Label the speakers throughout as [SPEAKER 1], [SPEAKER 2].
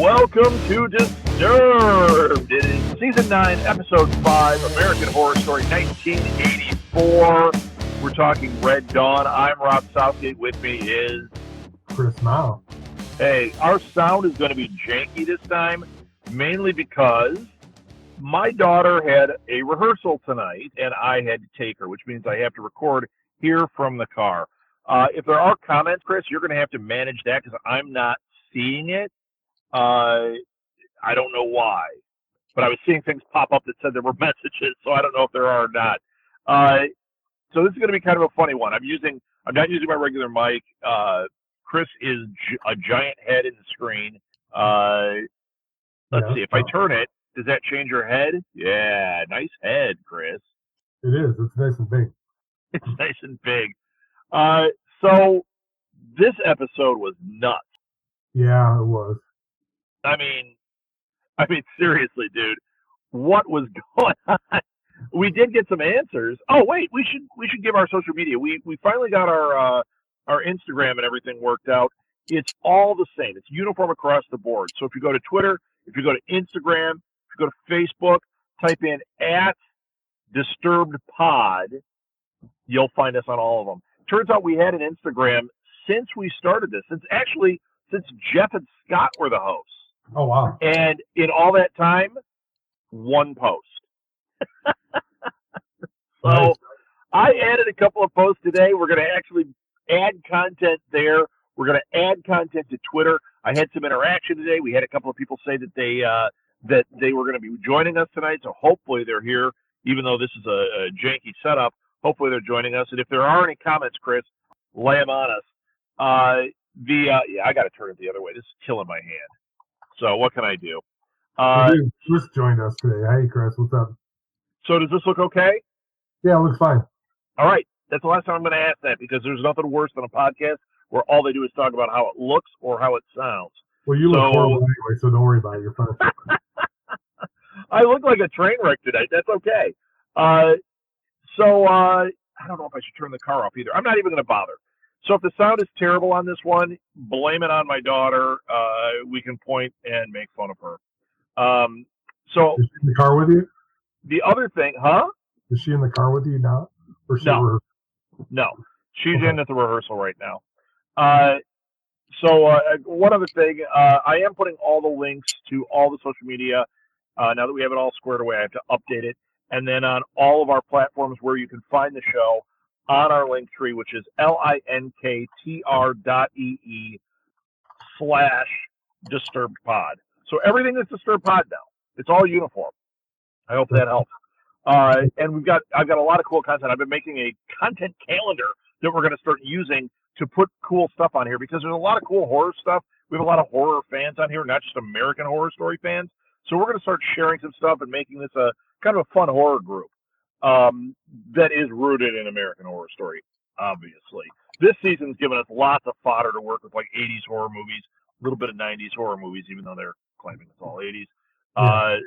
[SPEAKER 1] Welcome to Disturbed. It is Season 9, Episode 5, American Horror Story 1984. We're talking Red Dawn. I'm Rob Southgate. With me is
[SPEAKER 2] Chris Mao.
[SPEAKER 1] Hey, our sound is going to be janky this time, mainly because my daughter had a rehearsal tonight, and I had to take her, which means I have to record here from the car. If there are comments, Chris, you're going to have to manage that because I'm not seeing it. I don't know why, but I was seeing things pop up that said there were messages, so I don't know if there are or not. So this is going to be kind of a funny one. I'm not using my regular mic. Chris is a giant head in the screen. Let's see. If I turn it, does that change your head? Yeah, nice head, Chris.
[SPEAKER 2] It is. It's nice and big.
[SPEAKER 1] It's nice and big. So this episode was nuts.
[SPEAKER 2] Yeah, it was.
[SPEAKER 1] I mean, seriously, dude, what was going on? We did get some answers. Oh, wait, we should give our social media. We finally got our Instagram and everything worked out. It's all the same. It's uniform across the board. So if you go to Twitter, if you go to Instagram, if you go to Facebook, type in @DisturbedPod, you'll find us on all of them. Turns out we had an Instagram since we started this. Since Jeff and Scott were the hosts.
[SPEAKER 2] Oh, wow.
[SPEAKER 1] And in all that time, one post. So
[SPEAKER 2] Nice.
[SPEAKER 1] I added a couple of posts today. We're going to actually add content there. We're going to add content to Twitter. I had some interaction today. We had a couple of people say that they were going to be joining us tonight. So hopefully they're here, even though this is a janky setup. Hopefully they're joining us. And if there are any comments, Chris, lay them on us. I got to turn it the other way. This is killing my hand. So what can I do?
[SPEAKER 2] Chris joined us today. Hey, Chris, what's up?
[SPEAKER 1] So does this look okay?
[SPEAKER 2] Yeah, it looks fine.
[SPEAKER 1] All right. That's the last time I'm going to ask that because there's nothing worse than a podcast where all they do is talk about how it looks or how it sounds.
[SPEAKER 2] Well, you look horrible anyway, so don't worry about it. You're fine.
[SPEAKER 1] I look like a train wreck tonight. That's okay. I don't know if I should turn the car off either. I'm not even going to bother. So if the sound is terrible on this one, blame it on my daughter. We can point and make fun of her. So
[SPEAKER 2] is she in the car with you?
[SPEAKER 1] The other thing, huh?
[SPEAKER 2] Is she in the car with you now? Or
[SPEAKER 1] No. She's in at the rehearsal right now. One other thing, I am putting all the links to all the social media. Now that we have it all squared away, I have to update it. And then on all of our platforms where you can find the show on our link tree, which is linktr.ee/DisturbedPod. So everything is Disturbed Pod now. It's all uniform. I hope that helps. And I've got a lot of cool content. I've been making a content calendar that we're going to start using to put cool stuff on here because there's a lot of cool horror stuff. We have a lot of horror fans on here, not just American Horror Story fans. So we're going to start sharing some stuff and making this a kind of a fun horror group that is rooted in American Horror Story, obviously. This season's given us lots of fodder to work with, like 80s horror movies, a little bit of 90s horror movies, even though they're claiming it's all 80s.
[SPEAKER 2] Yeah.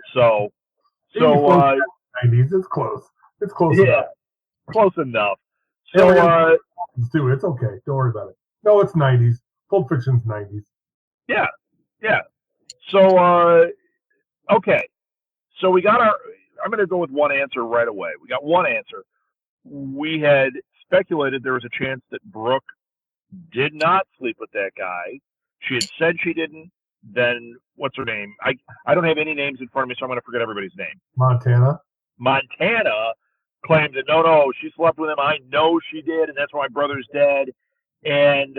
[SPEAKER 2] 90s. It's close. It's close enough.
[SPEAKER 1] Close enough. So,
[SPEAKER 2] it's okay. Don't worry about it. No, it's 90s. Pulp Fiction's 90s.
[SPEAKER 1] Yeah. So, okay. So we got I'm going to go with one answer right away. We got one answer. We had speculated there was a chance that Brooke did not sleep with that guy. She had said she didn't. Then, what's her name? I don't have any names in front of me, so I'm going to forget everybody's name.
[SPEAKER 2] Montana
[SPEAKER 1] claimed that, no, she slept with him. I know she did, and that's why my brother's dead. And,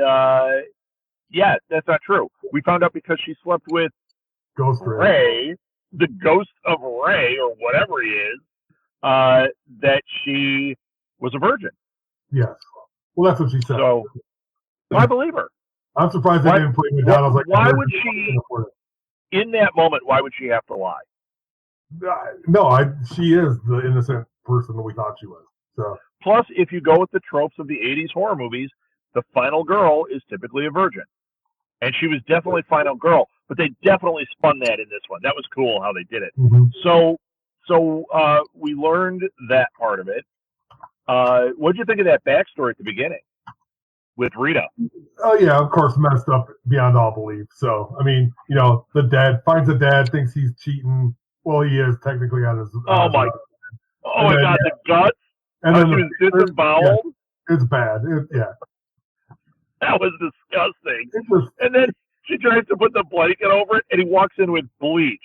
[SPEAKER 1] that's not true. We found out because she slept with
[SPEAKER 2] Ghost
[SPEAKER 1] Ray, the ghost of Ray, or whatever he is, that she was a virgin.
[SPEAKER 2] Yes. Well, that's what she said.
[SPEAKER 1] So, I believe her.
[SPEAKER 2] I'm surprised they didn't put me down. I was like,
[SPEAKER 1] why would she, in that moment, why would she have to lie?
[SPEAKER 2] No, she is the innocent person that we thought she was. So.
[SPEAKER 1] Plus, if you go with the tropes of the 80s horror movies, the final girl is typically a virgin. And she was definitely final girl, but they definitely spun that in this one. That was cool how they did it.
[SPEAKER 2] Mm-hmm.
[SPEAKER 1] So we learned that part of it. What did you think of that backstory at the beginning? with Rita.
[SPEAKER 2] Oh yeah, of course, messed up beyond all belief. So I mean, the dad finds the dad, thinks he's cheating. Well, he is technically on his.
[SPEAKER 1] Oh my God, the guts.
[SPEAKER 2] And then
[SPEAKER 1] she was disemboweled.
[SPEAKER 2] Yeah, it's bad.
[SPEAKER 1] That was disgusting. And then she tries to put the blanket over it, and he walks in with bleach.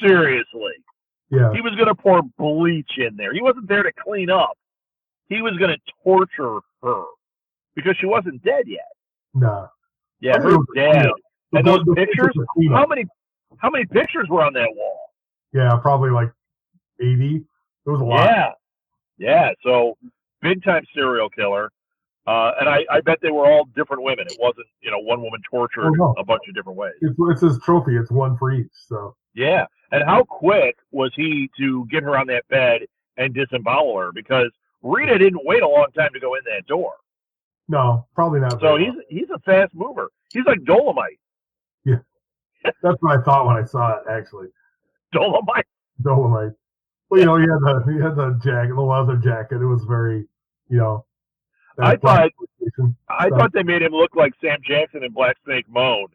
[SPEAKER 1] Seriously.
[SPEAKER 2] Yeah.
[SPEAKER 1] He was going to pour bleach in there. He wasn't there to clean up. He was going to torture her because she wasn't dead yet.
[SPEAKER 2] Nah.
[SPEAKER 1] Yeah, her dad. And those pictures, how many pictures were on that wall?
[SPEAKER 2] Yeah, probably like 80. There was a lot.
[SPEAKER 1] Yeah. So big time serial killer. And I bet they were all different women. It wasn't, one woman tortured a bunch of different ways.
[SPEAKER 2] It's his trophy. It's one for each. So
[SPEAKER 1] yeah. And how quick was he to get her on that bed and disembowel her? Because Rita didn't wait a long time to go in that door.
[SPEAKER 2] No, probably not.
[SPEAKER 1] So he's a fast mover. He's like Dolomite.
[SPEAKER 2] Yeah, that's what I thought when I saw it. Actually,
[SPEAKER 1] Dolomite.
[SPEAKER 2] Well, he had the jacket, the leather jacket. It was very,
[SPEAKER 1] I thought they made him look like Sam Jackson in Black Snake Moan,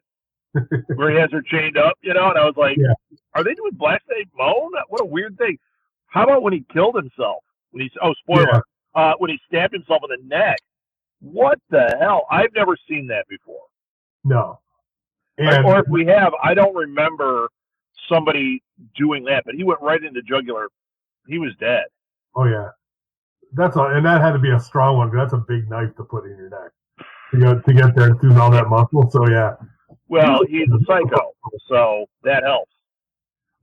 [SPEAKER 1] where he has her chained up, and I was like, are they doing Black Snake Moan? What a weird thing. How about when he killed himself? Spoiler. When he stabbed himself in the neck. What the hell? I've never seen that before.
[SPEAKER 2] No.
[SPEAKER 1] Or if we have, I don't remember somebody doing that, but he went right into jugular. He was dead.
[SPEAKER 2] Oh, yeah. And that had to be a strong one, because that's a big knife to put in your neck to get there through all that muscle. So, yeah.
[SPEAKER 1] Well, he's a psycho, so that helps.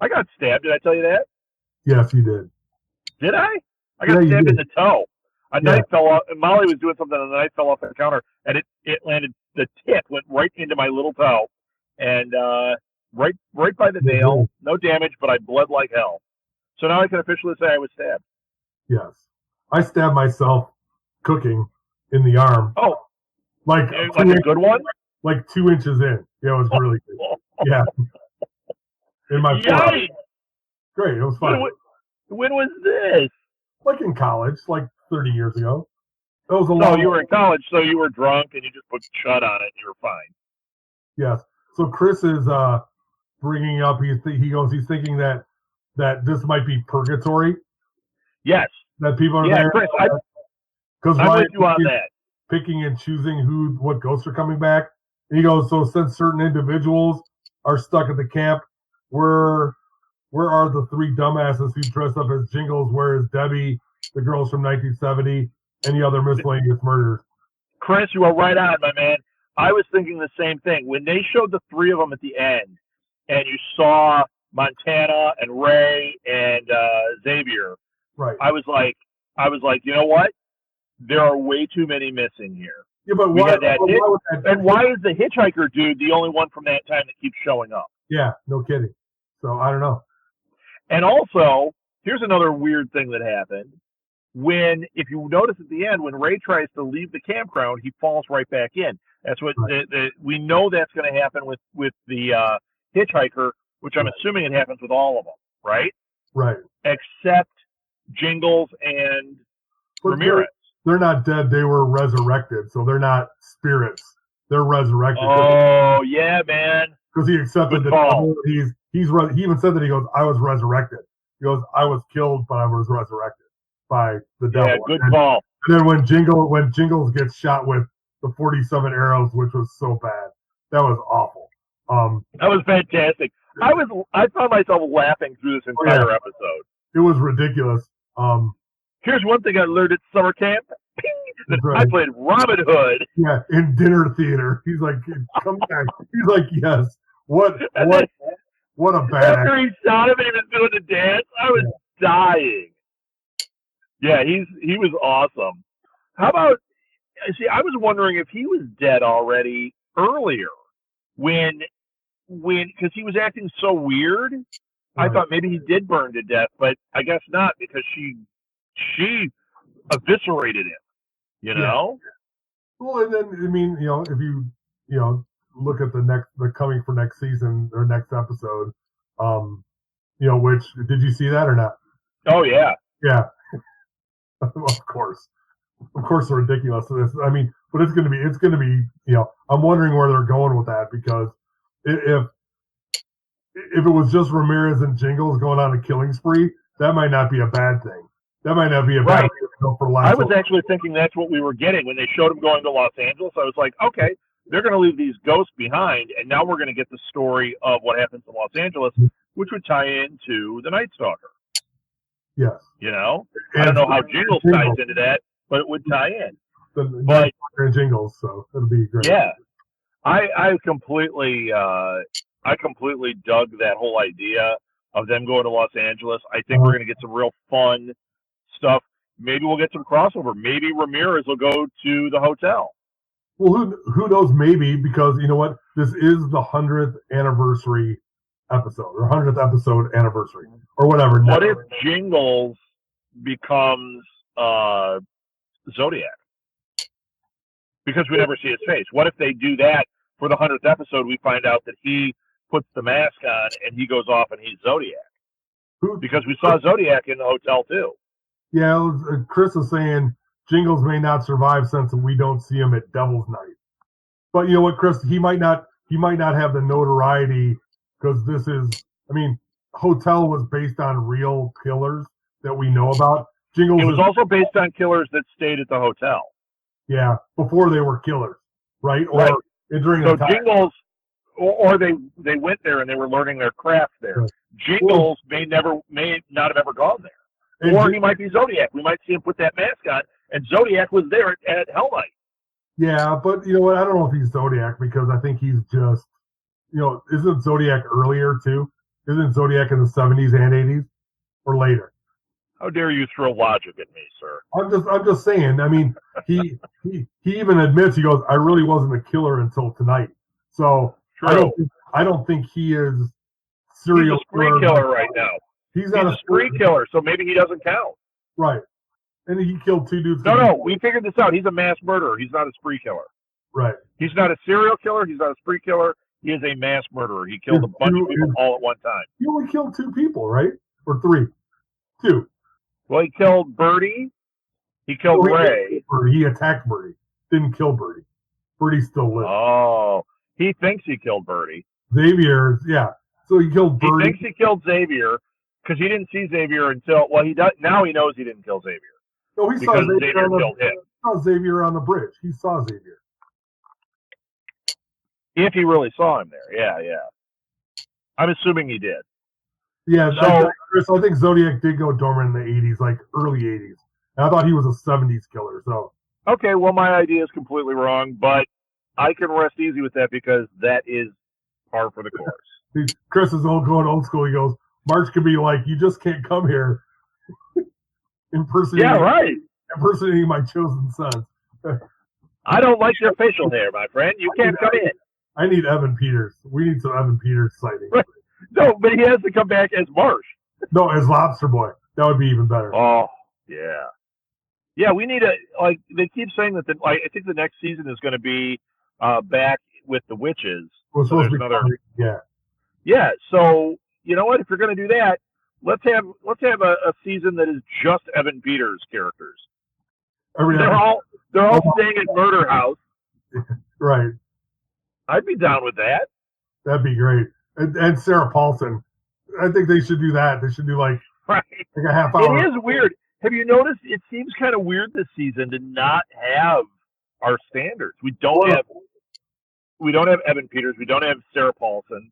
[SPEAKER 1] I got stabbed. Did I tell you that?
[SPEAKER 2] Yes, you did.
[SPEAKER 1] Did I? I got stabbed in the toe. A knife fell off, and Molly was doing something, and the knife fell off the counter, and it landed. The tip went right into my little toe, and right by the nail. No damage, but I bled like hell. So now I can officially say I was stabbed.
[SPEAKER 2] Yes, I stabbed myself cooking in the arm.
[SPEAKER 1] Oh,
[SPEAKER 2] like
[SPEAKER 1] a good one?
[SPEAKER 2] Like 2 inches in. Yeah, it was really good. Yeah. In my forearm. Great, it was fun.
[SPEAKER 1] When was this?
[SPEAKER 2] Like in college, like 30 years ago. That was a
[SPEAKER 1] long. So you were in college, so you were drunk and you just put chud on it and you were fine.
[SPEAKER 2] Yes. So Chris is bringing up, he's thinking that this might be purgatory.
[SPEAKER 1] Yes.
[SPEAKER 2] That people are there.
[SPEAKER 1] Chris, I'm with you on that.
[SPEAKER 2] Picking and choosing what ghosts are coming back. And he goes, so since certain individuals are stuck at the camp, where are the 3 dumbasses who dressed up as Jingles? Where is Debbie, the girls from 1970, and the other miscellaneous murders?
[SPEAKER 1] Chris, you are right on, my man. I was thinking the same thing. When they showed the 3 of them at the end, and you saw Montana and Ray and Xavier,
[SPEAKER 2] right?
[SPEAKER 1] I was like, you know what? There are way too many missing here.
[SPEAKER 2] Yeah, but why?
[SPEAKER 1] Why is the hitchhiker dude the only one from that time that keeps showing up?
[SPEAKER 2] Yeah, no kidding. So I don't know.
[SPEAKER 1] And also, here's another weird thing that happened. If you notice at the end, when Ray tries to leave the campground, he falls right back in. That's what we know that's going to happen with the hitchhiker, which I'm assuming it happens with all of them, right?
[SPEAKER 2] Right.
[SPEAKER 1] Except Jingles and Ramirez.
[SPEAKER 2] They're not dead. They were resurrected, so they're not spirits. They're resurrected.
[SPEAKER 1] Oh, yeah, man.
[SPEAKER 2] Because he accepted that he even said that he goes, I was resurrected. He goes, I was killed, but I was resurrected by the devil.
[SPEAKER 1] Yeah, good call.
[SPEAKER 2] And then when Jingles gets shot with the 47 arrows, which was so bad, that was awful.
[SPEAKER 1] That was fantastic. I found myself laughing through this entire episode.
[SPEAKER 2] It was ridiculous.
[SPEAKER 1] Here's one thing I learned at summer camp. I played Robin Hood.
[SPEAKER 2] Yeah, in dinner theater. He's like, come back. He's like, yes. What a bad.
[SPEAKER 1] After he shot him and he was doing the dance, I was dying. Yeah, he was awesome. How about? See, I was wondering if he was dead already earlier when because he was acting so weird. Right. I thought maybe he did burn to death, but I guess not because she eviscerated him. You know.
[SPEAKER 2] Well, and then I mean, if you look at the coming for next season or next episode, which did you see that or not?
[SPEAKER 1] Oh yeah.
[SPEAKER 2] Yeah. Of course. of course, they're ridiculous. I mean, but it's going to be, I'm wondering where they're going with that because if it was just Ramirez and Jingles going on a killing spree, that might not be a bad thing. That might not be a bad thing for
[SPEAKER 1] I was actually thinking that's what we were getting when they showed them going to Los Angeles. I was like, okay, they're going to leave these ghosts behind, and now we're going to get the story of what happens in Los Angeles, which would tie into the Night Stalker.
[SPEAKER 2] Yes.
[SPEAKER 1] I don't know how Jingles ties into that, but it would tie in. But
[SPEAKER 2] Jingles, so it'll be great.
[SPEAKER 1] Yeah, I completely dug that whole idea of them going to Los Angeles. I think we're going to get some real fun stuff. Maybe we'll get some crossover. Maybe Ramirez will go to the hotel.
[SPEAKER 2] Well, who knows? Maybe, because you know what? This is the 100th anniversary episode, or 100th episode anniversary, or whatever.
[SPEAKER 1] What if Jingles becomes Zodiac? Because we never see his face. What if they do that for the 100th episode? We find out that he puts the mask on and he goes off and he's Zodiac. Because we saw Zodiac in the hotel too.
[SPEAKER 2] Yeah, Chris is saying Jingles may not survive since we don't see him at Devil's Night. But you know what, Chris? He might not have the notoriety because this is. I mean, Hotel was based on real killers that we know about. Jingles.
[SPEAKER 1] It was also based on killers that stayed at the hotel.
[SPEAKER 2] Yeah, before they were killers, right? Or
[SPEAKER 1] right.
[SPEAKER 2] During
[SPEAKER 1] so
[SPEAKER 2] the time.
[SPEAKER 1] Jingles, or they went there and they were learning their craft there. Right. Jingles may not have ever gone there, or he might be Zodiac. We might see him put that mask on, and Zodiac was there at Hell Night.
[SPEAKER 2] Yeah, but you know what? I don't know if he's Zodiac because I think he's just, isn't Zodiac earlier too? Isn't Zodiac in the 70s and 80s or later?
[SPEAKER 1] How dare you throw logic at me, sir?
[SPEAKER 2] I'm just saying. I mean, he even admits, he goes, I really wasn't a killer until tonight. So
[SPEAKER 1] true.
[SPEAKER 2] I don't think he is serial
[SPEAKER 1] killer right now.
[SPEAKER 2] He's not
[SPEAKER 1] a spree killer, so maybe he doesn't count.
[SPEAKER 2] Right. And he killed 2 dudes.
[SPEAKER 1] No, we figured this out. He's a mass murderer. He's not a spree killer.
[SPEAKER 2] Right.
[SPEAKER 1] He's not a serial killer. He's not a spree killer. He is a mass murderer. He killed a bunch of people all at one time.
[SPEAKER 2] He only killed 2 people, right? Or 3? 2.
[SPEAKER 1] Well, he killed Birdie. He killed Ray.
[SPEAKER 2] He attacked Birdie. Didn't kill Birdie. Birdie still lives.
[SPEAKER 1] Oh, he thinks he killed Birdie.
[SPEAKER 2] Xavier, yeah. So he killed Birdie.
[SPEAKER 1] He thinks he killed Xavier because he didn't see Xavier until, he does. Now he knows he didn't kill Xavier.
[SPEAKER 2] No, he saw Xavier
[SPEAKER 1] killed him.
[SPEAKER 2] He saw Xavier on the bridge. He saw Xavier.
[SPEAKER 1] If he really saw him there, yeah. I'm assuming he did.
[SPEAKER 2] Yeah, so Chris, I think Zodiac did go dormant in the 80s, like early 80s. And I thought he was a 70s killer. So
[SPEAKER 1] okay, well, my idea is completely wrong, but I can rest easy with that because that is par for the course.
[SPEAKER 2] Chris is going old school. He goes, March could be like, you just can't come here impersonating my chosen sons.
[SPEAKER 1] I don't like your facial hair, my friend. You can't come in.
[SPEAKER 2] I need Evan Peters. We need some Evan Peters sightings.
[SPEAKER 1] Right. No, but he has to come back as Marsh.
[SPEAKER 2] No, as Lobster Boy. That would be even better.
[SPEAKER 1] Oh, yeah. Yeah, we need they keep saying that I think the next season is going to be back with the witches.
[SPEAKER 2] Well,
[SPEAKER 1] so there's another.
[SPEAKER 2] Yeah.
[SPEAKER 1] Yeah, so you know what? If you're going to do that, let's have a season that is just Evan Peters characters. They're all staying at Murder House.
[SPEAKER 2] Right.
[SPEAKER 1] I'd be down with that.
[SPEAKER 2] That'd be great. And Sarah Paulson. I think they should do that. They should do like a half hour.
[SPEAKER 1] It is weird. Have you noticed? It seems kind of weird this season to not have our standards. We don't have Evan Peters. We don't have Sarah Paulson.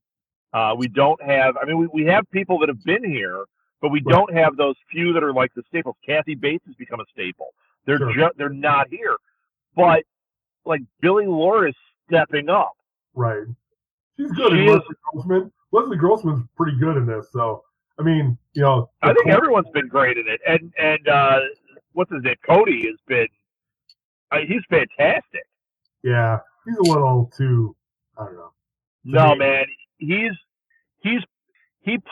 [SPEAKER 1] We don't have. I mean, we have people that have been here, but we don't have those few that are like the staples. Kathy Bates has become a staple. They're not here, but like Billy Lore is stepping up.
[SPEAKER 2] Right. She's good. Leslie Grossman's pretty good in this. So I mean,
[SPEAKER 1] I think everyone's been great in it. And what's his name? Cody has been. He's fantastic.
[SPEAKER 2] Yeah, he's a little too. I don't know.
[SPEAKER 1] No, man, he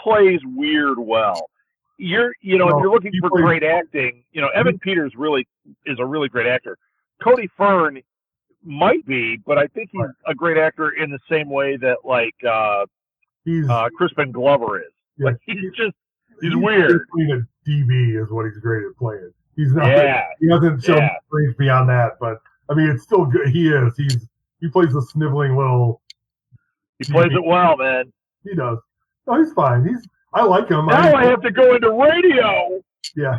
[SPEAKER 1] plays weird well. If you're looking for great acting, Evan Peters really is a really great actor. Cody Fern might be, but I think he's a great actor in the same way that Crispin Glover is.
[SPEAKER 2] Yeah,
[SPEAKER 1] he's weird.
[SPEAKER 2] Playing a DB is what he's great at playing. He's not.
[SPEAKER 1] Yeah.
[SPEAKER 2] He hasn't shown range beyond that, but I mean, it's still good. He is. He plays a sniveling little.
[SPEAKER 1] He plays it well, man.
[SPEAKER 2] He does. No, he's fine. I like him.
[SPEAKER 1] Now I have to go into radio.
[SPEAKER 2] Yeah.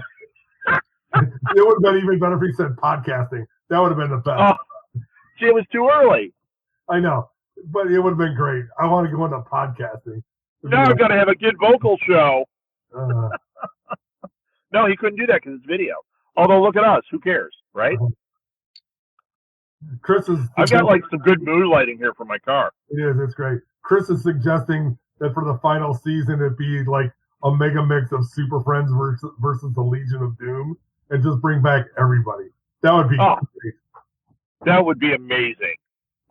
[SPEAKER 2] It would have been even better if he said podcasting. That would have been the best.
[SPEAKER 1] Oh, see, it was too early.
[SPEAKER 2] I know, but it would have been great. I want to go into podcasting.
[SPEAKER 1] Now I've got to have a good vocal show. No, he couldn't do that because it's video. Although, look at us. Who cares, right? I've got like some good mood lighting here for my car.
[SPEAKER 2] It is. It's great. Chris is suggesting that for the final season, it be like a mega mix of Super Friends versus the Legion of Doom, and just bring back everybody. That would be great.
[SPEAKER 1] That would be amazing.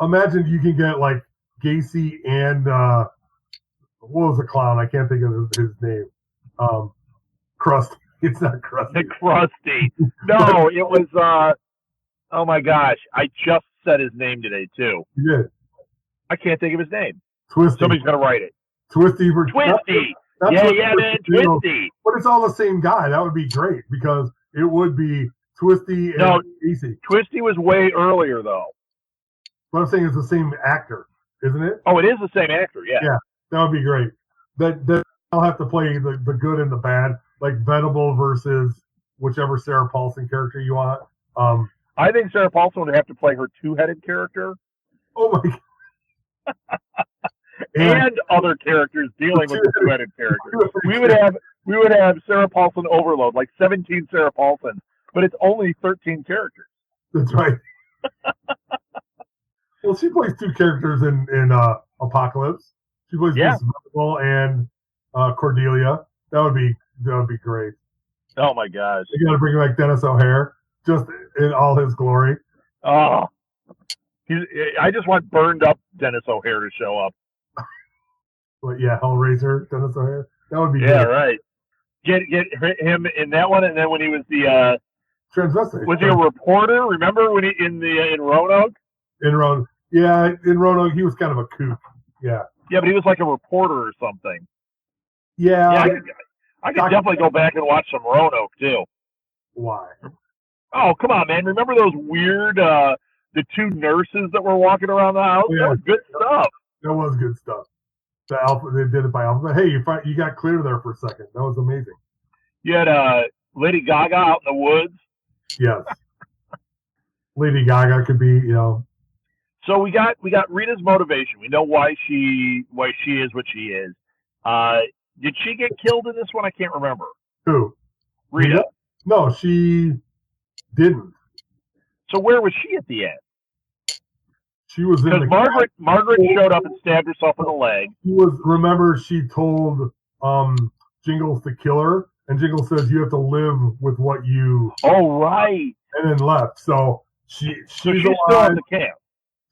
[SPEAKER 2] Imagine you can get like Gacy and what was the clown? I can't think of his name. Krusty. It's not Krusty.
[SPEAKER 1] Krusty. No, it was. Oh my gosh! I just said his name today too.
[SPEAKER 2] You did.
[SPEAKER 1] I can't think of his name.
[SPEAKER 2] Twisty.
[SPEAKER 1] Somebody's gonna write it.
[SPEAKER 2] Twisty.
[SPEAKER 1] Twisty. Yeah, man, Twisty.
[SPEAKER 2] But it's all the same guy. That would be great because it would be Twisty and Casey.
[SPEAKER 1] Twisty was way earlier though.
[SPEAKER 2] But I'm saying it's the same actor, isn't it?
[SPEAKER 1] Oh, it is the same actor. Yeah.
[SPEAKER 2] Yeah, that would be great. That I'll have to play the good and the bad, like Venable versus whichever Sarah Paulson character you want.
[SPEAKER 1] I think Sarah Paulson would have to play her two-headed character.
[SPEAKER 2] Oh my God.
[SPEAKER 1] and other characters dealing with the two-headed character. We would have Sarah Paulson overload, like 17 Sarah Paulsons, but it's only 13 characters.
[SPEAKER 2] That's right. Well, she plays two characters in Apocalypse. She plays Miss Venable and Cordelia. That would be great.
[SPEAKER 1] Oh my gosh!
[SPEAKER 2] You got to bring back Dennis O'Hare, just in all his glory.
[SPEAKER 1] Oh, I just want burned up Dennis O'Hare to show up.
[SPEAKER 2] But yeah, Hellraiser, Dennis O'Hare. That would be
[SPEAKER 1] great.
[SPEAKER 2] Right.
[SPEAKER 1] Get him in that one, and then when he was the
[SPEAKER 2] transvestite.
[SPEAKER 1] Was he a reporter? Remember when he in Roanoke?
[SPEAKER 2] In Roanoke, he was kind of a kook. Yeah.
[SPEAKER 1] Yeah, but he was like a reporter or something.
[SPEAKER 2] Yeah.
[SPEAKER 1] I could definitely go back and watch some Roanoke too.
[SPEAKER 2] Why?
[SPEAKER 1] Oh, come on, man! Remember those weird the two nurses that were walking around the house? Yeah. That was good stuff.
[SPEAKER 2] That was good stuff. They did it by alphabet. Hey, you got clear there for a second. That was amazing.
[SPEAKER 1] You had Lady Gaga out in the woods.
[SPEAKER 2] Yes. Lady Gaga could be,
[SPEAKER 1] So we got Rita's motivation. We know why she is what she is. Did she get killed in this one? I can't remember.
[SPEAKER 2] Who?
[SPEAKER 1] Rita?
[SPEAKER 2] No, she didn't.
[SPEAKER 1] So where was she at the end?
[SPEAKER 2] She was in the
[SPEAKER 1] Margaret showed up and stabbed herself in the leg.
[SPEAKER 2] Remember, she told Jingles to kill her, and Jingles says you have to live with what you.
[SPEAKER 1] Oh right.
[SPEAKER 2] And then left. So she's alive.
[SPEAKER 1] Still in the camp.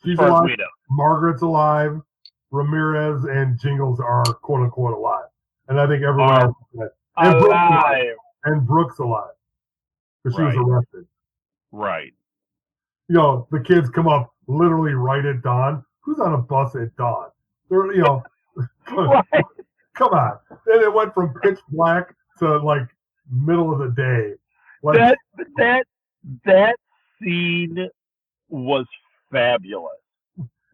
[SPEAKER 2] She's alive. Margaret's alive. Ramirez and Jingles are quote unquote alive, and I think everyone else is dead. And Brooke's alive because she was arrested.
[SPEAKER 1] Right.
[SPEAKER 2] The kids come up literally right at dawn. Who's on a bus at dawn? They're,
[SPEAKER 1] right.
[SPEAKER 2] Come on. And it went from pitch black to like middle of the day.
[SPEAKER 1] Like, that scene was fabulous.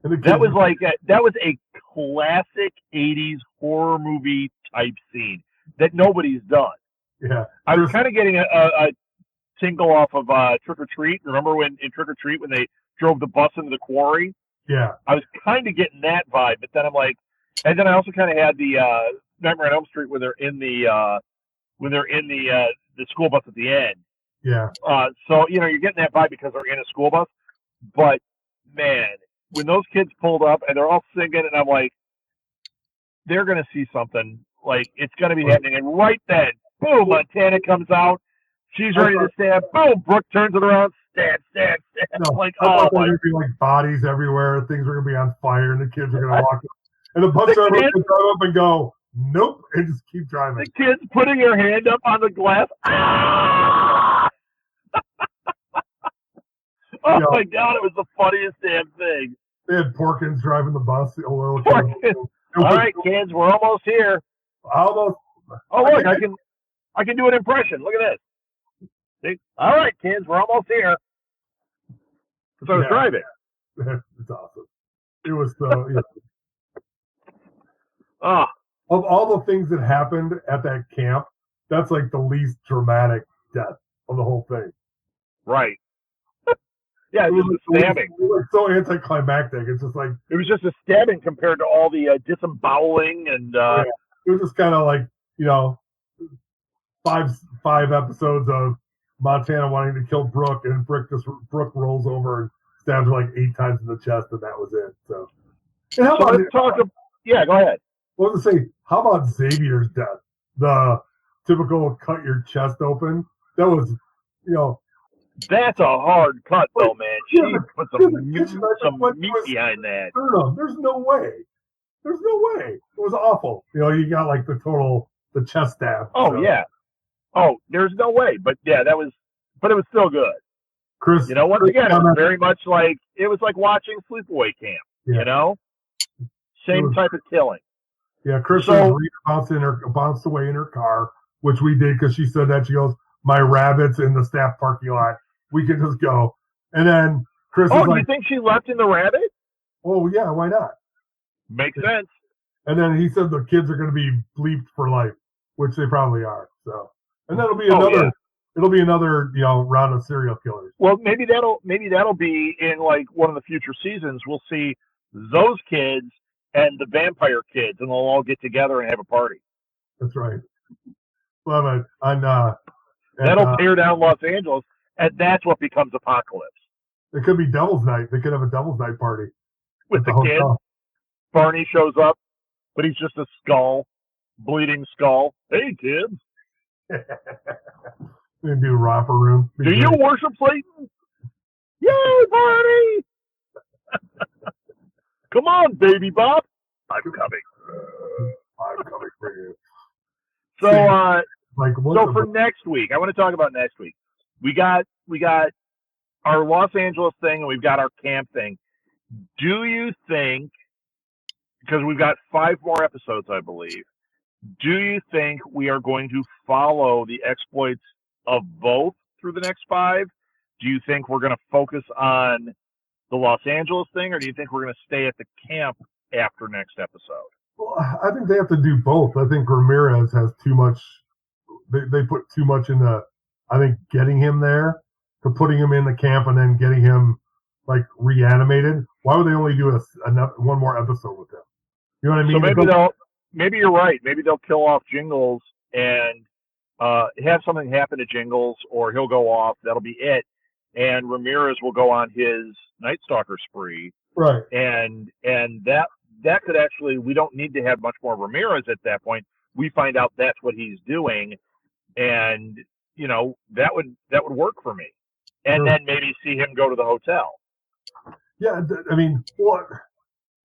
[SPEAKER 1] That was a classic 80s horror movie type scene that nobody's done.
[SPEAKER 2] Yeah.
[SPEAKER 1] I was kind of getting a tingle off of Trick or Treat. Remember in Trick or Treat when they drove the bus into the quarry?
[SPEAKER 2] Yeah.
[SPEAKER 1] I was kind of getting that vibe, but then I'm like, and then I also kind of had the Nightmare on Elm Street where they're in the school bus at the end.
[SPEAKER 2] Yeah.
[SPEAKER 1] So you're getting that vibe because they're in a school bus. But man, when those kids pulled up and they're all singing, and I'm like, they're gonna see something. Like it's gonna be happening, and right then, boom, Montana comes out. She's ready to stab. Boom, Brooke turns it around. Stab.
[SPEAKER 2] No,
[SPEAKER 1] like,
[SPEAKER 2] I thought there were going to be like bodies everywhere. Things were going to be on fire, and the kids are going to walk up. And the bus driver would drive up and go, nope, and just keep driving.
[SPEAKER 1] The kid's putting her hand up on the glass. Ah! My God, it was the funniest damn thing.
[SPEAKER 2] They had Porkins driving the bus.
[SPEAKER 1] Porkins. All right, kids, we're almost here.
[SPEAKER 2] Almost.
[SPEAKER 1] Oh, look, I can do an impression. Look at this. All right, kids, we're almost here. So I was driving.
[SPEAKER 2] It's awesome. It was so,
[SPEAKER 1] Oh,
[SPEAKER 2] of all the things that happened at that camp, that's like the least dramatic death of the whole thing.
[SPEAKER 1] right. Yeah, it was just a stabbing.
[SPEAKER 2] It was so anticlimactic. It's just like
[SPEAKER 1] it was just a stabbing compared to all the disemboweling and.
[SPEAKER 2] It was just kind of like, five episodes of Montana wanting to kill Brooke, and Brooke rolls over and stabs her like 8 times in the chest, and that was it. So, and how about
[SPEAKER 1] let's talk about? Yeah, go ahead.
[SPEAKER 2] What was I say? How about Xavier's death? The typical cut your chest open. That was,
[SPEAKER 1] That's a hard cut, though, man. She put some meat behind that.
[SPEAKER 2] There's no way. There's no way. It was awful. You got like the chest stab.
[SPEAKER 1] Oh, so. Yeah. Oh, there's no way. But yeah, but it was still good.
[SPEAKER 2] Chris,
[SPEAKER 1] once again, it was very much like, it was like watching Sleepaway Camp, Same type of killing.
[SPEAKER 2] Yeah, Chris bounced away in her car, which we did because she said that. She goes, my rabbit's in the staff parking lot. We can just go. And then Chris was like,
[SPEAKER 1] you think she left in the rabbit?
[SPEAKER 2] Oh, yeah, why not?
[SPEAKER 1] Makes sense.
[SPEAKER 2] And then he said the kids are going to be bleeped for life, which they probably are. So, and that'll be another. Yeah. It'll be another, round of serial killers.
[SPEAKER 1] Well, maybe that'll be in like one of the future seasons. We'll see those kids and the vampire kids, and they'll all get together and have a party.
[SPEAKER 2] That's right. Love it.
[SPEAKER 1] That'll tear down Los Angeles, and that's what becomes Apocalypse.
[SPEAKER 2] It could be Devil's Night. They could have a Devil's Night party
[SPEAKER 1] with the kids. Barney shows up, but he's just a skull, bleeding skull. Hey, kids.
[SPEAKER 2] We do romper room.
[SPEAKER 1] Do you worship Satan? Yay, Barney! Come on, baby Bob. I'm coming.
[SPEAKER 2] I'm coming for you.
[SPEAKER 1] So, for next week, I want to talk about next week. We got our Los Angeles thing, and we've got our camp thing. Do you think, because we've got 5 more episodes, I believe, do you think we are going to follow the exploits of both through the next 5? Do you think we're going to focus on the Los Angeles thing, or do you think we're going to stay at the camp after next episode?
[SPEAKER 2] Well, I think they have to do both. I think Ramirez has too much. They put too much into, I think, getting him there to putting him in the camp and then getting him like reanimated. Why would they only do one more episode with him? You know what I mean?
[SPEAKER 1] So maybe you're right. Maybe they'll kill off Jingles and have something happen to Jingles, or he'll go off. That'll be it. And Ramirez will go on his Night Stalker spree.
[SPEAKER 2] Right.
[SPEAKER 1] And that could actually, we don't need to have much more Ramirez at that point. We find out that's what he's doing, and that would work for me. And then maybe see him go to the hotel.
[SPEAKER 2] Yeah, I mean,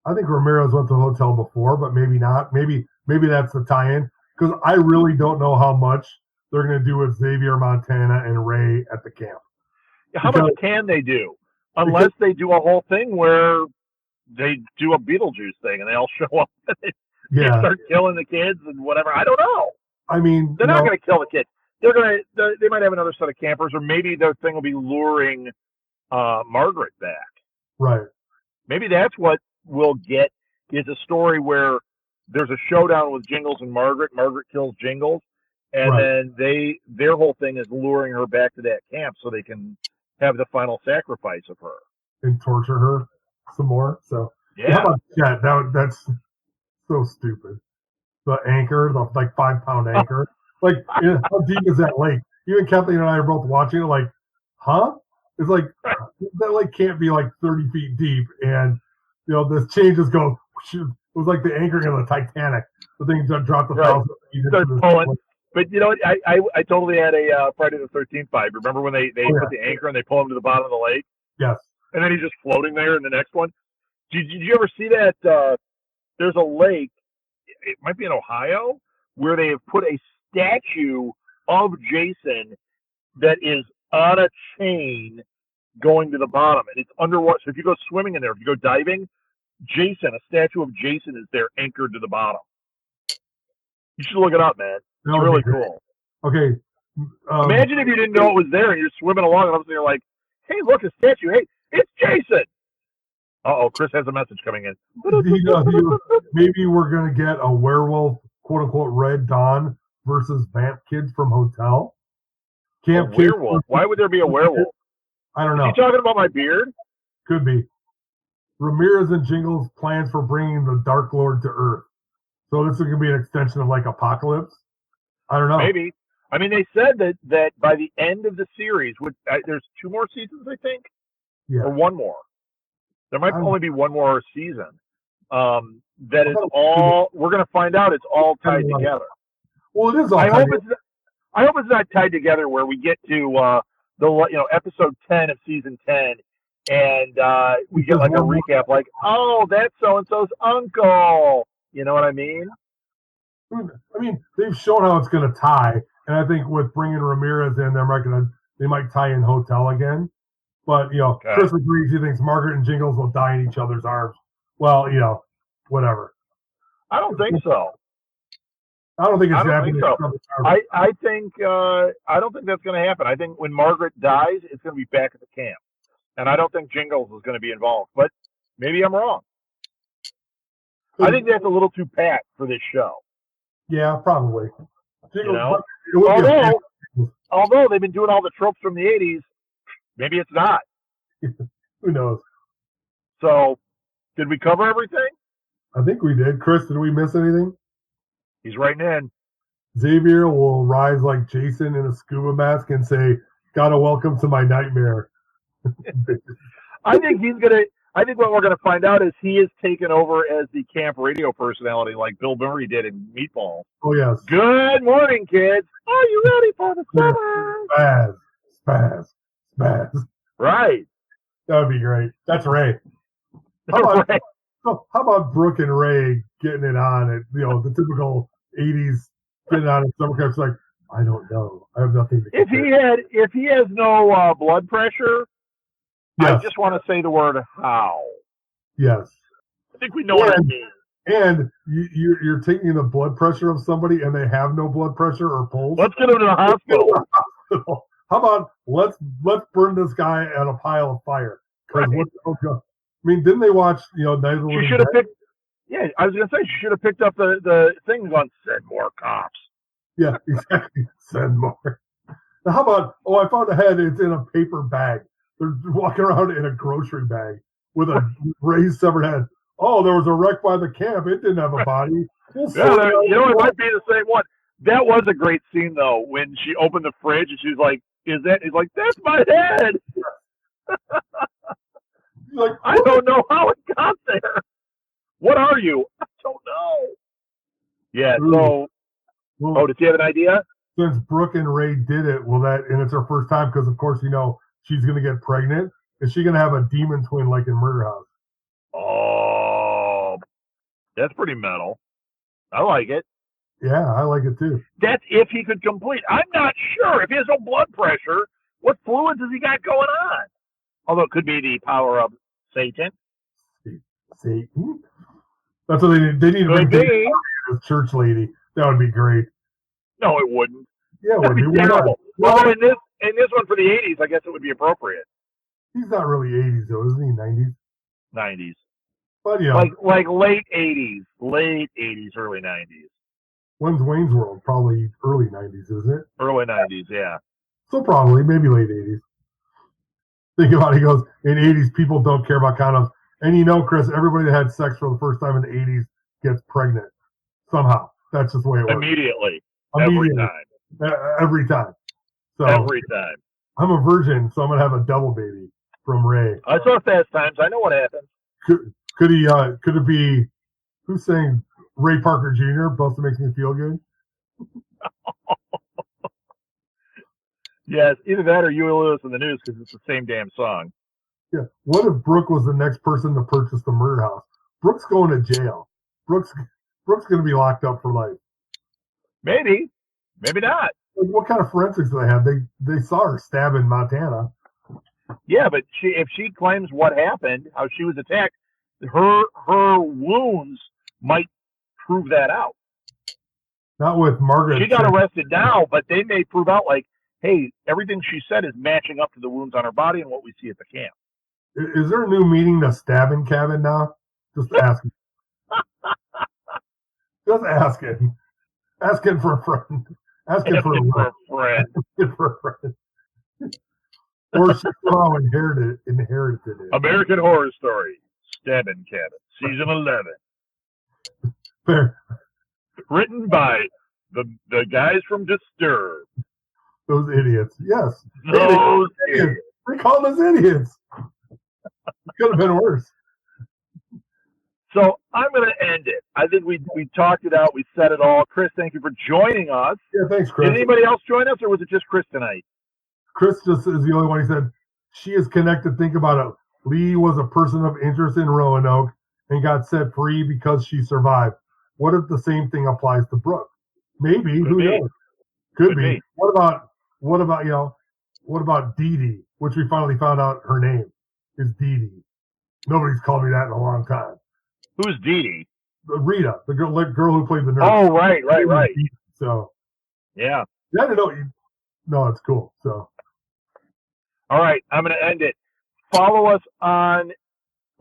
[SPEAKER 2] I think Ramirez went to the hotel before, but maybe not. Maybe that's the tie-in, because I really don't know how much they're going to do with Xavier, Montana, and Ray at the camp.
[SPEAKER 1] How much can they do? Unless they do a whole thing where they do a Beetlejuice thing and they all show up and they start killing the kids and whatever. I don't know.
[SPEAKER 2] I mean,
[SPEAKER 1] they're not going to kill the kids. They might have another set of campers, or maybe their thing will be luring Margaret back.
[SPEAKER 2] Right.
[SPEAKER 1] Maybe that's what we'll get, is a story where there's a showdown with Jingles and Margaret. Margaret kills Jingles, and then their whole thing is luring her back to that camp so they can have the final sacrifice of her
[SPEAKER 2] and torture her some more. So
[SPEAKER 1] yeah,
[SPEAKER 2] that's so stupid. The anchor, the like 5-pound anchor, like how deep is that lake? Even Kathleen and I are both watching it, like, huh? It's like that lake can't be like 30 feet deep, and this chain just goes. It was like the anchoring of the Titanic. The thing just dropped 1,000 feet.
[SPEAKER 1] Start pulling. But I totally had a Friday the 13th vibe. Remember when they put the anchor and they pull him to the bottom of the lake?
[SPEAKER 2] Yes.
[SPEAKER 1] And then he's just floating there in the next one. Did you ever see that? There's a lake, it might be in Ohio, where they have put a statue of Jason that is on a chain going to the bottom. And it's underwater. So if you go swimming in there, if you go diving, a statue of Jason is there anchored to the bottom. You should look it up, man. It's really cool.
[SPEAKER 2] Okay,
[SPEAKER 1] Imagine if you didn't know it was there and you're swimming along and all of a sudden you're like, hey, look, a statue. Hey, it's Jason. Uh-oh, Chris has a message coming in.
[SPEAKER 2] Maybe we're going to get a werewolf, quote-unquote, Red Dawn versus Vamp Kids from Hotel.
[SPEAKER 1] Camp a werewolf? Why would there be a werewolf?
[SPEAKER 2] I don't know.
[SPEAKER 1] Is he talking about my beard?
[SPEAKER 2] Could be. Ramirez and Jingles plans for bringing the Dark Lord to Earth. So this is going to be an extension of like Apocalypse. I don't know.
[SPEAKER 1] Maybe. I mean, they said that by the end of the series, there's 2 more seasons, I think, or 1 more. There might only be 1 more season. That is all. We're going to find out. It's all tied together.
[SPEAKER 2] Well, it is all.
[SPEAKER 1] I hope it's not tied together where we get to episode 10 of season 10, and we get like a recap, like, oh, that's so and so's uncle. You know what I mean?
[SPEAKER 2] I mean, they've shown how it's going to tie, and I think with bringing Ramirez in, they might tie in Hotel again. But Chris agrees. He thinks Margaret and Jingles will die in each other's arms. Well, whatever.
[SPEAKER 1] I don't think so.
[SPEAKER 2] I don't think it's happening.
[SPEAKER 1] I don't think that's going to happen. I think when Margaret dies, it's going to be back at the camp, and I don't think Jingles is going to be involved. But maybe I'm wrong. I think that's a little too packed for this show.
[SPEAKER 2] Yeah, probably.
[SPEAKER 1] Although they've been doing all the tropes from the '80s, maybe it's not.
[SPEAKER 2] Who knows?
[SPEAKER 1] So, did we cover everything?
[SPEAKER 2] I think we did. Chris, did we miss anything?
[SPEAKER 1] He's writing in.
[SPEAKER 2] Xavier will rise like Jason in a scuba mask and say, "Gotta welcome to my nightmare."
[SPEAKER 1] I think what we're gonna find out is he is taken over as the camp radio personality, like Bill Murray did in Meatball.
[SPEAKER 2] Oh yes.
[SPEAKER 1] Good morning, kids. Are you ready for the summer?
[SPEAKER 2] Spaz.
[SPEAKER 1] Right.
[SPEAKER 2] That would be great. That's Ray. How about Brooke and Ray getting it on at the typical 80s getting on at summer camp? It's like, I don't know. I have nothing to compare.
[SPEAKER 1] If he has no blood pressure,
[SPEAKER 2] yes.
[SPEAKER 1] I just want to say the word how.
[SPEAKER 2] Yes.
[SPEAKER 1] I think we know what I mean.
[SPEAKER 2] And you're taking the blood pressure of somebody and they have no blood pressure or pulse.
[SPEAKER 1] Let's get him to the hospital.
[SPEAKER 2] How about let's burn this guy at a pile of fire? Because didn't they watch Night of the Living Dead?
[SPEAKER 1] Yeah, I was gonna say she should have picked up the things on send more cops.
[SPEAKER 2] Yeah, exactly. Send more. Now, how about I found a head. It's in a paper bag. They're walking around in a grocery bag with a raised severed head. Oh, there was a wreck by the camp. It didn't have a body.
[SPEAKER 1] It might be the same one. That was a great scene though when she opened the fridge and she's like, "Is that?" He's like, "That's my head."
[SPEAKER 2] Like,
[SPEAKER 1] I don't know how it got there. What are you? I don't know. Yeah. So, does he have an idea?
[SPEAKER 2] Since Brooke and Ray did it, and it's her first time because, of course, she's going to get pregnant. Is she going to have a demon twin like in Murder House?
[SPEAKER 1] Oh, that's pretty metal. I like it.
[SPEAKER 2] Yeah, I like it too.
[SPEAKER 1] That's if he could complete. I'm not sure. If he has no blood pressure, what fluids has he got going on? Although it could be the power of Satan.
[SPEAKER 2] Satan? That's what they need. They need to bring a church lady. That would be great.
[SPEAKER 1] No, it wouldn't.
[SPEAKER 2] Yeah, it would be
[SPEAKER 1] terrible. Well, in this one for the 80s, I guess it would be appropriate.
[SPEAKER 2] He's not really 80s though, isn't he? 90s.
[SPEAKER 1] 90s.
[SPEAKER 2] But
[SPEAKER 1] like late 80s, early 90s.
[SPEAKER 2] When's Wayne's World? Probably early 90s, isn't it?
[SPEAKER 1] Early 90s, yeah.
[SPEAKER 2] So probably maybe late 80s. Think about it. He goes, in 80s, people don't care about condoms. And Chris, everybody that had sex for the first time in the 80s gets pregnant. Somehow. That's just the way it works.
[SPEAKER 1] Immediately.
[SPEAKER 2] Every time. So,
[SPEAKER 1] every time.
[SPEAKER 2] I'm a virgin, so I'm going to have a double baby from Ray.
[SPEAKER 1] I saw Fast Times. I know what happens.
[SPEAKER 2] Could it be, who's saying Ray Parker Jr., Buster Makes Me Feel Good?
[SPEAKER 1] Yes, either that or Huey Lewis in the News because it's the same damn song.
[SPEAKER 2] Yeah. What if Brooke was the next person to purchase the Murder House? Brooke's going to jail. Brooke's going to be locked up for life.
[SPEAKER 1] Maybe not.
[SPEAKER 2] Like, what kind of forensics do they have? They saw her stab in Montana.
[SPEAKER 1] Yeah, but if she claims what happened, how she was attacked, her wounds might prove that out.
[SPEAKER 2] Not with Margaret.
[SPEAKER 1] She got arrested now, but they may prove out like, hey, everything she said is matching up to the wounds on her body and what we see at the camp.
[SPEAKER 2] Is there a new meaning to stabbing cabin now? Just asking. Just asking. Asking for a friend. Asking for a friend. Asking for a friend. Or she somehow inherited it.
[SPEAKER 1] American Horror Story, Stabbing Cabin, Season 11.
[SPEAKER 2] Fair.
[SPEAKER 1] Written by the guys from Disturbed.
[SPEAKER 2] Those idiots. Yes.
[SPEAKER 1] Those idiots.
[SPEAKER 2] They call us idiots. It could have been worse.
[SPEAKER 1] So I'm going to end it. I think we talked it out. We said it all. Chris, thank you for joining us.
[SPEAKER 2] Yeah, thanks, Chris.
[SPEAKER 1] Did anybody else join us, or was it just Chris tonight?
[SPEAKER 2] Chris just is the only one. He said, she is connected. Think about it. Lee was a person of interest in Roanoke and got set free because she survived. What if the same thing applies to Brooke? Maybe. Who knows? Could be. What about Dee Dee, which we finally found out her name is Dee Dee. Nobody's called me that in a long time.
[SPEAKER 1] Who's Dee Dee?
[SPEAKER 2] Rita, the girl who played the nurse.
[SPEAKER 1] Oh, right.
[SPEAKER 2] So,
[SPEAKER 1] yeah.
[SPEAKER 2] I don't know. No, it's cool. So,
[SPEAKER 1] all right, I'm going to end it. Follow us on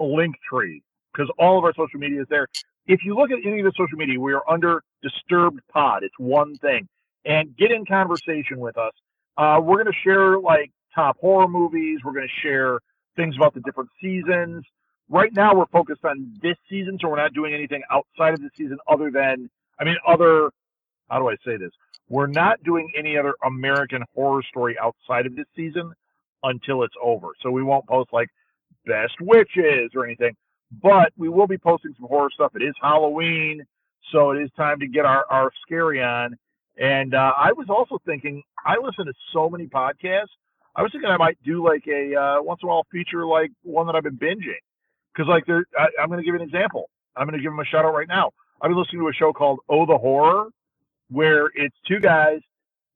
[SPEAKER 1] Linktree because all of our social media is there. If you look at any of the social media, we are under Disturbed Pod. It's one thing. And get in conversation with us. We're going to share like top horror movies. We're going to share things about the different seasons. Right now, we're focused on this season, so we're not doing anything outside of the season how do I say this? We're not doing any other American Horror Story outside of this season until it's over. So we won't post like Best Witches or anything, but we will be posting some horror stuff. It is Halloween, so it is time to get our scary on. And I was also thinking, I listen to so many podcasts. I was thinking I might do like a once in a while feature like one that I've been binging. Because like I'm going to give you an example. I'm going to give them a shout out right now. I've been listening to a show called Oh the Horror, where it's two guys.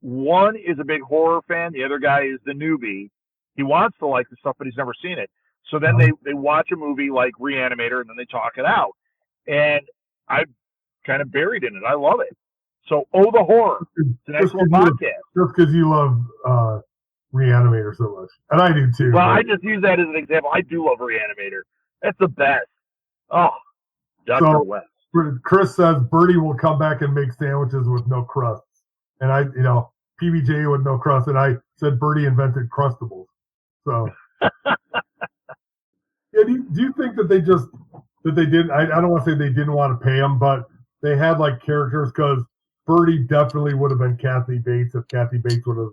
[SPEAKER 1] One is a big horror fan. The other guy is the newbie. He wants to like the stuff, but he's never seen it. So then they watch a movie like Reanimator, and then they talk it out. And I'm kind of buried in it. I love it. So Oh the Horror. It's an excellent podcast.
[SPEAKER 2] Just because you love Reanimator so much. And I do too.
[SPEAKER 1] Well, I just use that as an example. I do love Reanimator. That's the best. Oh, Dr. West.
[SPEAKER 2] Chris says Birdie will come back and make sandwiches with no crusts. And PBJ with no crust. And I said Birdie invented Crustables. So, yeah, do you think that they didn't, I don't want to say they didn't want to pay him, but they had like characters because Birdie definitely would have been Kathy Bates if Kathy Bates would have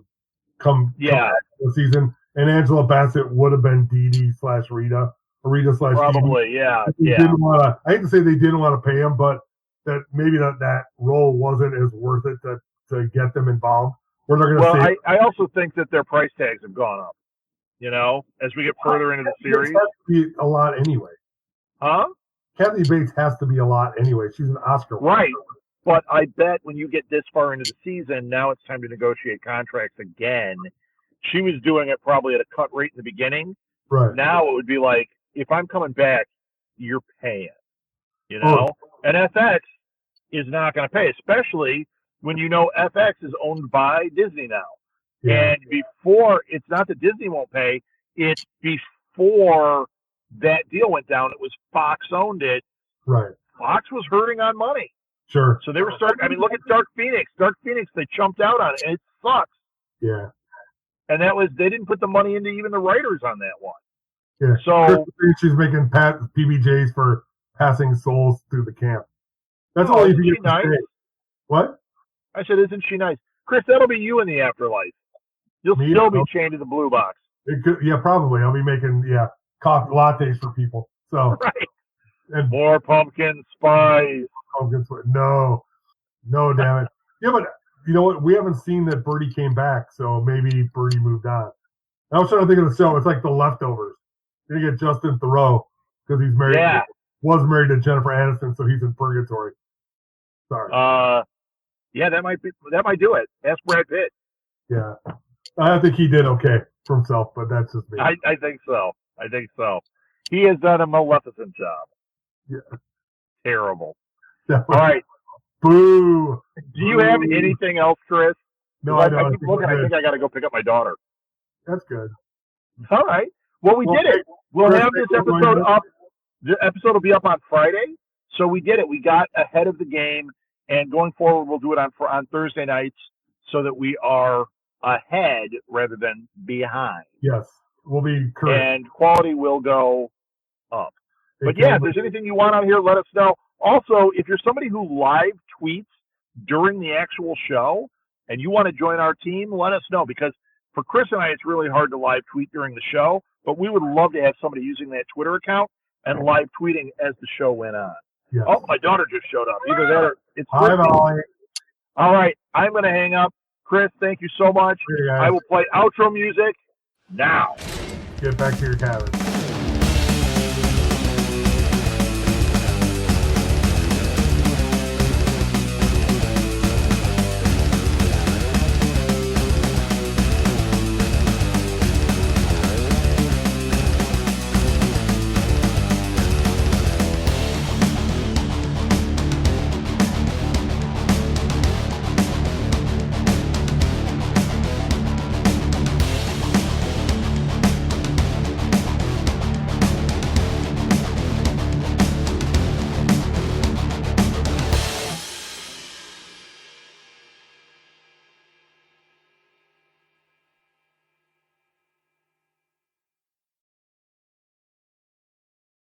[SPEAKER 2] come back this season. And Angela Bassett would have been Dee Dee / Rita.
[SPEAKER 1] Probably, yeah.
[SPEAKER 2] I hate to say they didn't want to pay him, but that maybe that role wasn't as worth it to get them involved.
[SPEAKER 1] I also think that their price tags have gone up. As we get further into the series,
[SPEAKER 2] it has to be a lot anyway.
[SPEAKER 1] Huh?
[SPEAKER 2] Kathy Bates has to be a lot anyway. She's an Oscar winner.
[SPEAKER 1] Right. But I bet when you get this far into the season, now it's time to negotiate contracts again. She was doing it probably at a cut rate in the beginning.
[SPEAKER 2] Right.
[SPEAKER 1] Now it would be like, if I'm coming back, you're paying, And FX is not going to pay, especially when FX is owned by Disney now. Yeah. And before, it's not that Disney won't pay, it's before that deal went down, it was Fox owned it.
[SPEAKER 2] Right.
[SPEAKER 1] Fox was hurting on money.
[SPEAKER 2] Sure.
[SPEAKER 1] So they were look at Dark Phoenix. Dark Phoenix, they chumped out on it, and it sucks.
[SPEAKER 2] Yeah.
[SPEAKER 1] And they didn't put the money into even the writers on that one.
[SPEAKER 2] Yeah.
[SPEAKER 1] So
[SPEAKER 2] she's making PBJs for passing souls through the camp. That's all you can get to say. What?
[SPEAKER 1] I said, isn't she nice? Chris, that'll be you in the afterlife. You'll still be chained to the blue box.
[SPEAKER 2] Probably. I'll be making coffee lattes for people. So
[SPEAKER 1] right. And more pumpkin spice.
[SPEAKER 2] Pumpkin spice. No, damn it. Yeah, but you know what? We haven't seen that Birdie came back, so maybe Birdie moved on. I was trying to think of the show. It's like The Leftovers. You're gonna get Justin Theroux because he's married.
[SPEAKER 1] Yeah.
[SPEAKER 2] Was married to Jennifer Aniston, so he's in purgatory. Sorry.
[SPEAKER 1] Yeah, that might do it. Ask Brad Pitt.
[SPEAKER 2] Yeah, I think he did okay for himself, but that's just me.
[SPEAKER 1] I think so. He has done a Maleficent job.
[SPEAKER 2] Yeah.
[SPEAKER 1] Terrible.
[SPEAKER 2] Definitely.
[SPEAKER 1] All right.
[SPEAKER 2] Boo.
[SPEAKER 1] Do you have anything else, Chris?
[SPEAKER 2] No, I don't.
[SPEAKER 1] I keep looking. I think I got to go pick up my daughter.
[SPEAKER 2] That's good.
[SPEAKER 1] All right. Well, we did it. We'll have this episode up. The episode will be up on Friday. So we did it. We got ahead of the game, and going forward, we'll do it on Thursday nights so that we are ahead rather than behind.
[SPEAKER 2] Yes, we'll be correct.
[SPEAKER 1] And quality will go up. But yeah, if there's anything you want out here, let us know. Also, if you're somebody who live tweets during the actual show and you want to join our team, let us know, because for Chris and I, it's really hard to live tweet during the show, but we would love to have somebody using that Twitter account and live tweeting as the show went on.
[SPEAKER 2] Yes.
[SPEAKER 1] Oh, my daughter just showed up. Either that or it's
[SPEAKER 2] Hi, Molly.
[SPEAKER 1] All right, I'm going to hang up. Chris, thank you so much. I will play outro music now.
[SPEAKER 2] Get back to your cabin.